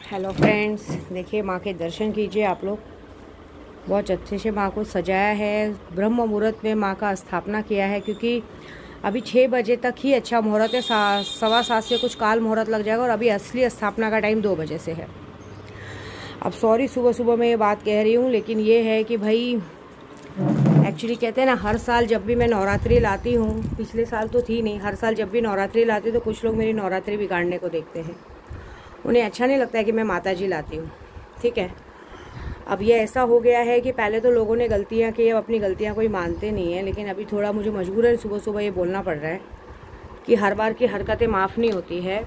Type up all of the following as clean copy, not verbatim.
Hello friends, देखिए माँ के दर्शन कीजिए आप लोग। बहुत अच्छे से माँ को सजाया है। ब्रह्म मुहूर्त में माँ का स्थापना किया है, क्योंकि अभी 6 बजे तक ही अच्छा मुहूर्त है। 7:15 से कुछ काल मुहूर्त लग जाएगा और अभी असली स्थापना का टाइम 2 बजे से है। अब सॉरी सुबह सुबह मैं ये बात कह रही हूँ, लेकिन ये है कि भाई एक्चुअली कहते हैं ना, हर साल जब भी मैं नवरात्रि लाती हूँ, पिछले साल तो थी नहीं, हर साल जब भी नवरात्रि लाती हूँ तो कुछ लोग मेरी नवरात्रि बिगाड़ने को देखते हैं। उन्हें अच्छा नहीं लगता है कि मैं माता जी लाती हूँ, ठीक है। अब ये ऐसा हो गया है कि पहले तो लोगों ने गलतियाँ की, अब अपनी गलतियाँ कोई मानते नहीं है, लेकिन अभी थोड़ा मुझे मजबूरन सुबह सुबह ये बोलना पड़ रहा है कि हर बार की हरकतें माफ़ नहीं होती है।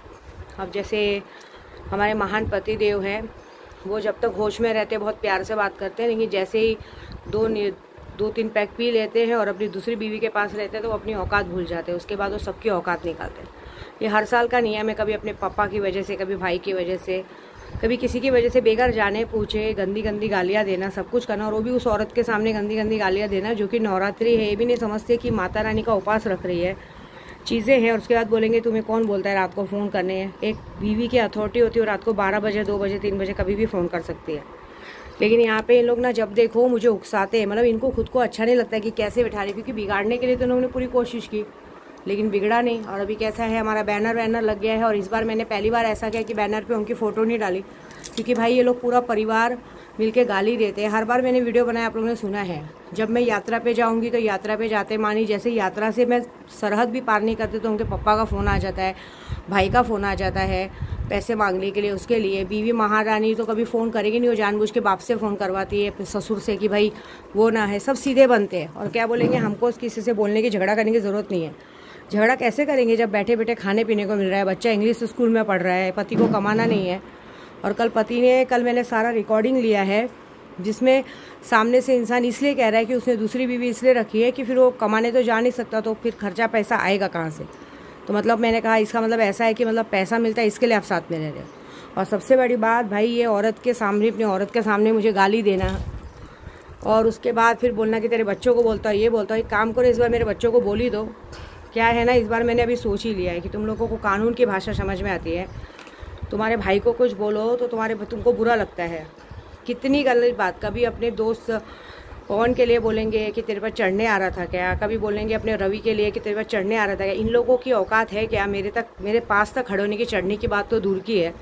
अब जैसे हमारे महान पति देव हैं, वो जब तक होश में रहते बहुत प्यार से बात करते हैं, लेकिन जैसे ही 2-3 पैक पी लेते हैं और अपनी दूसरी बीवी के पास रहते हैं तो वो अपनी औकात भूल जाते हैं। उसके बाद वो सबकी औकात निकालते हैं। ये हर साल का नियम है। कभी अपने पापा की वजह से, कभी भाई की वजह से, कभी किसी की वजह से बेगर जाने पूछे गंदी गंदी गालियाँ देना, सब कुछ करना, और वो भी उस औरत के सामने गंदी गंदी गालियाँ देना जो कि नवरात्रि है। ये भी नहीं समझते कि माता रानी का उपास रख रही है, चीज़ें हैं। और उसके बाद बोलेंगे तुम्हें कौन बोलता है रात को फ़ोन करने हैं। एक बीवी की अथॉरिटी होती है और रात को 12 बजे, 2 बजे, 3 बजे कभी भी फ़ोन कर सकती है। लेकिन यहाँ पे इन लोग ना जब देखो मुझे उकसाते हैं। मतलब इनको खुद को अच्छा नहीं लगता है कि कैसे बिठा रहे, क्योंकि बिगाड़ने के लिए तो उन्होंने पूरी कोशिश की लेकिन बिगड़ा नहीं। और अभी कैसा है, हमारा बैनर लग गया है। और इस बार मैंने पहली बार ऐसा किया कि बैनर पे उनकी फ़ोटो नहीं डाली, क्योंकि भाई ये लोग पूरा परिवार मिलके गाली देते हैं। हर बार मैंने वीडियो बनाया, आप लोगों ने सुना है। जब मैं यात्रा पे जाऊंगी तो यात्रा पे जाते मानी जैसे यात्रा से मैं सरहद भी पार नहीं करती तो उनके पापा का फ़ोन आ जाता है, भाई का फ़ोन आ जाता है पैसे मांगने के लिए। उसके लिए बीवी महारानी तो कभी फ़ोन करेगी नहीं, वो जानबूझ के बाप से फ़ोन करवाती है, ससुर से कि भाई वो ना है। सब सीधे बनते हैं और क्या बोलेंगे, हमको किसी से बोलने की, झगड़ा करने की ज़रूरत नहीं है। झगड़ा कैसे करेंगे जब बैठे बैठे खाने पीने को मिल रहा है, बच्चा इंग्लिश स्कूल में पढ़ रहा है, पति को कमाना नहीं है। और कल मैंने सारा रिकॉर्डिंग लिया है, जिसमें सामने से इंसान इसलिए कह रहा है कि उसने दूसरी बीवी इसलिए रखी है कि फिर वो कमाने तो जा नहीं सकता, तो फिर खर्चा पैसा आएगा कहाँ से। तो मतलब मैंने कहा इसका मतलब ऐसा है कि मतलब पैसा मिलता है, इसके लिए आप साथ में रह रहे हो। और सबसे बड़ी बात भाई, ये औरत के सामने, अपनी औरत के सामने मुझे गाली देना और उसके बाद फिर बोलना कि तेरे बच्चों को बोलता है, ये बोलता है। एक काम करो, इस बार मेरे बच्चों को बोल ही दो। क्या है ना, इस बार मैंने अभी सोच ही लिया है कि तुम लोगों को कानून की भाषा समझ में आती है। तुम्हारे भाई को कुछ बोलो तो तुमको बुरा लगता है। कितनी गलत बात। कभी अपने दोस्त पवन के लिए बोलेंगे कि तेरे पर चढ़ने आ रहा था क्या, कभी बोलेंगे अपने रवि के लिए कि तेरे पर चढ़ने आ रहा था क्या। इन लोगों की औकात है क्या मेरे पास तक खड़े होने की? चढ़ने की बात तो दूर की है,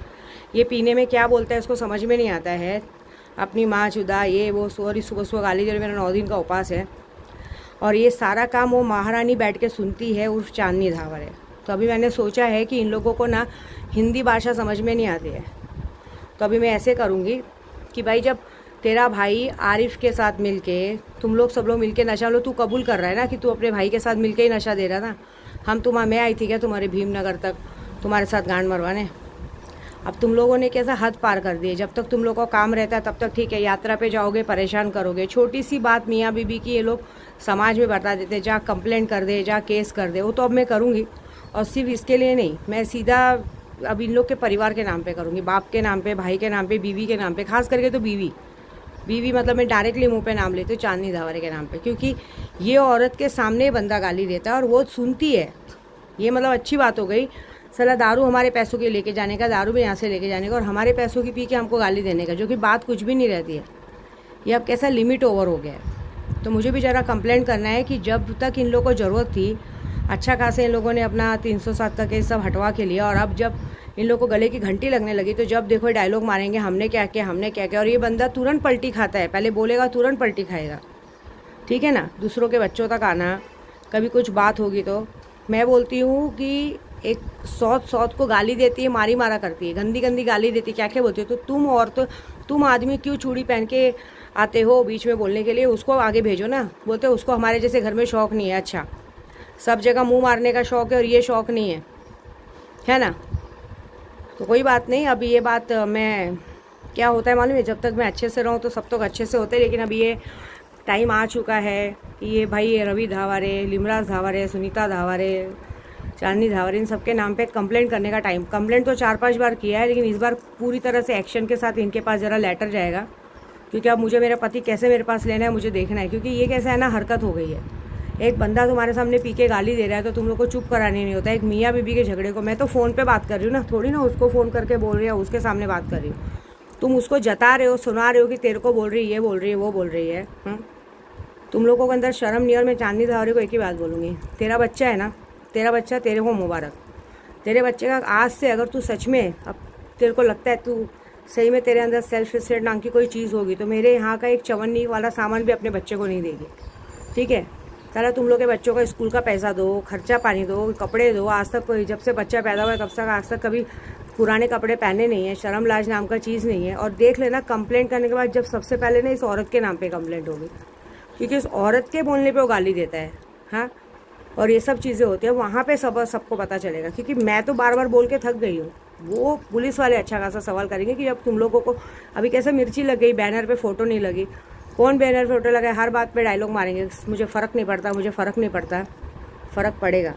ये पीने में क्या बोलता है उसको समझ में नहीं आता है। अपनी माँ चुदा, ये वो, सॉरी सुबह सुबह गाली दे, मेरा 9 दिन का उपास है। और ये सारा काम वो महारानी बैठ के सुनती है, उर्फ चांदनी धावर है। तो अभी मैंने सोचा है कि इन लोगों को ना हिंदी भाषा समझ में नहीं आती है, तो अभी मैं ऐसे करूँगी कि भाई जब तेरा भाई आरिफ के साथ मिलके, तुम लोग सब लोग मिलके नशा लो, तू कबूल कर रहा है ना कि तू अपने भाई के साथ मिलके ही नशा दे रहा था। मैं आई थी क्या तुम्हारे भीमनगर तक तुम्हारे साथ गांड मरवाने? अब तुम लोगों ने कैसा हद पार कर दिए। जब तक तुम लोगों का काम रहता है तब तक ठीक है, यात्रा पे जाओगे परेशान करोगे। छोटी सी बात मियाँ बीबी की ये लोग समाज में बता देते, जा कंप्लेंट कर दे, जा केस कर दे। वो तो अब मैं करूँगी, और सिर्फ इसके लिए नहीं, मैं सीधा अब इन लोग के परिवार के नाम पे करूँगी, बाप के नाम पे, भाई के नाम पे, बीवी के नाम पे। खास करके तो बीवी मतलब मैं डायरेक्टली मुंह पे नाम लेती हूँ, चांदनी धावरे के नाम पे, क्योंकि ये औरत के सामने बंदा गाली देता है और वो सुनती है। ये मतलब अच्छी बात हो गई। साला दारू हमारे पैसों के लेके जाने का, दारू भी यहाँ से लेके जाने का, और हमारे पैसों की पी के हमको गाली देने का, जो कि बात कुछ भी नहीं रहती है। ये अब कैसा लिमिट ओवर हो गया है। तो मुझे भी ज़रा कंप्लेंट करना है कि जब तक इन लोगों को ज़रूरत थी, अच्छा खासे इन लोगों ने अपना 307 तक ये सब हटवा के लिया, और अब जब इन लोगों को गले की घंटी लगने लगी तो जब देखो डायलॉग मारेंगे, हमने क्या किया, हमने क्या किया। और ये बंदा तुरंत पलटी खाता है, पहले बोलेगा तुरंत पलटी खाएगा, ठीक है ना। दूसरों के बच्चों तक आना, कभी कुछ बात होगी तो मैं बोलती हूँ कि एक सौत को गाली देती है, मारी मारा करती है, गंदी गंदी गाली देती है। क्या बोलती है? तो तुम आदमी क्यों चूड़ी पहन के आते हो बीच में बोलने के लिए? उसको आगे भेजो ना। बोलते उसको हमारे जैसे घर में शौक नहीं है। अच्छा, सब जगह मुंह मारने का शौक है और ये शौक नहीं है ना। तो कोई बात नहीं। अभी ये बात मैं, क्या होता है मालूम है, जब तक मैं अच्छे से रहूँ तो सब तक अच्छे से होते हैं। लेकिन अभी ये टाइम आ चुका है कि ये भाई रवि धावरे, लिमराज धावरे, सुनीता धावरे, चांदनी धावरे, इन सबके नाम पे कंप्लेंट करने का टाइम। कंप्लेंट तो 4-5 बार किया है, लेकिन इस बार पूरी तरह से एक्शन के साथ इनके पास ज़रा लेटर जाएगा, क्योंकि अब मुझे मेरा पति कैसे मेरे पास लेना है मुझे देखना है। क्योंकि ये कैसा है ना, हरकत हो गई है। एक बंदा तुम्हारे सामने पी के गाली दे रहा है तो तुम लोग को चुप कराने नहीं होता। एक मियाँ बीबी के झगड़े को, मैं तो फ़ोन पे बात कर रही हूँ ना, थोड़ी ना उसको फ़ोन करके बोल रही है, उसके सामने बात कर रही हूँ। तुम उसको जता रहे हो, सुना रहे हो कि तेरे को बोल रही है, ये बोल रही है, वो बोल रही है। तुम लोगों के अंदर शर्म नहीं। और मैं चांदनी धावरे को एक ही बात बोलूँगी, तेरा बच्चा है ना, तेरा बच्चा तेरे को मुबारक। तेरे बच्चे का आज से अगर तू सच में, अब तेरे को लगता है तू सही में तेरे अंदर सेल्फ रिस्पेक्ट नाम की कोई चीज़ होगी, तो मेरे यहाँ का एक चवन्नी वाला सामान भी अपने बच्चे को नहीं देगी, ठीक है। पहले तुम लोग के बच्चों का स्कूल का पैसा दो, खर्चा पानी दो, कपड़े दो। आज तक कोई, जब से बच्चा पैदा हुआ है तब तक आज तक कभी पुराने कपड़े पहने नहीं है। शर्म लाज नाम का चीज़ नहीं है। और देख लेना, कंप्लेंट करने के बाद जब सबसे पहले ना इस औरत के नाम पे कंप्लेंट होगी, क्योंकि उस औरत के बोलने पे वो गाली देता है। हाँ, और ये सब चीज़ें होती है वहाँ पे, सबको पता चलेगा। क्योंकि मैं तो बार बार बोल के थक गई हूँ। वो पुलिस वाले अच्छा खासा सवाल करेंगे कि अब तुम लोगों को अभी कैसे मिर्ची लग गई, बैनर पे फ़ोटो नहीं लगी। कौन बैनर फोटो लगा है, हर बात पे डायलॉग मारेंगे, मुझे फ़र्क नहीं पड़ता, मुझे फ़र्क नहीं पड़ता। फ़र्क पड़ेगा,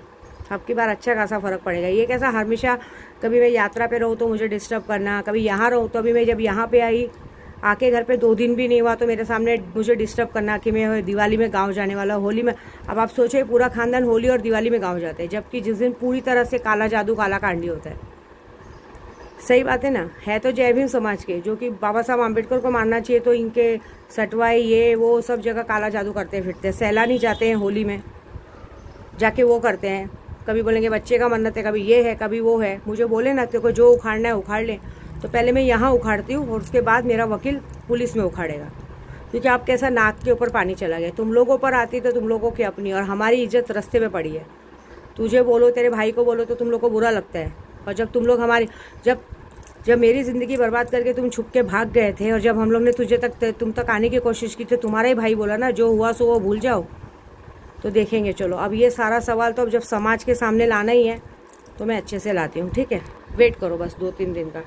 आपकी बार अच्छा खासा फ़र्क पड़ेगा। ये कैसा हमेशा, कभी मैं यात्रा पे रहूँ तो मुझे डिस्टर्ब करना, कभी यहाँ रहूँ तो अभी मैं जब यहाँ पे आई, आके घर पे 2 दिन भी नहीं हुआ तो मेरे सामने मुझे डिस्टर्ब करना कि मैं दिवाली में गाँव जाने वाला, होली में। अब आप सोचो पूरा खानदान होली और दिवाली में गाँव जाते हैं, जबकि जिस दिन पूरी तरह से काला जादू, काला कांडी होता है। सही बात है ना। है तो जय भीम समाज के, जो कि बाबा साहब आम्बेडकर को मानना चाहिए, तो इनके सटवाई ये वो सब जगह काला जादू करते फिरते हैं। सैलानी जाते हैं होली में, जाके वो करते हैं। कभी बोलेंगे बच्चे का मन्नत है, कभी ये है, कभी वो है। मुझे बोले ना तेरे को जो उखाड़ना है उखाड़ ले, तो पहले मैं यहाँ उखाड़ती हूँ और उसके बाद मेरा वकील पुलिस में उखाड़ेगा। क्योंकि आप कैसा नाक के ऊपर पानी चला गया। तुम लोगों पर आती तो तुम लोगों की अपनी, और हमारी इज्जत रास्ते पे पड़ी है। तुझे बोलो, तेरे भाई को बोलो तो तुम लोग को बुरा लगता है। और जब तुम लोग हमारी, जब मेरी ज़िंदगी बर्बाद करके तुम छुप के भाग गए थे, और जब हम लोग ने तुम तक आने की कोशिश की, तो तुम्हारा ही भाई बोला ना, जो हुआ सो वो भूल जाओ। तो देखेंगे, चलो अब ये सारा सवाल तो अब जब समाज के सामने लाना ही है तो मैं अच्छे से लाती हूँ, ठीक है। वेट करो बस 2-3 दिन का।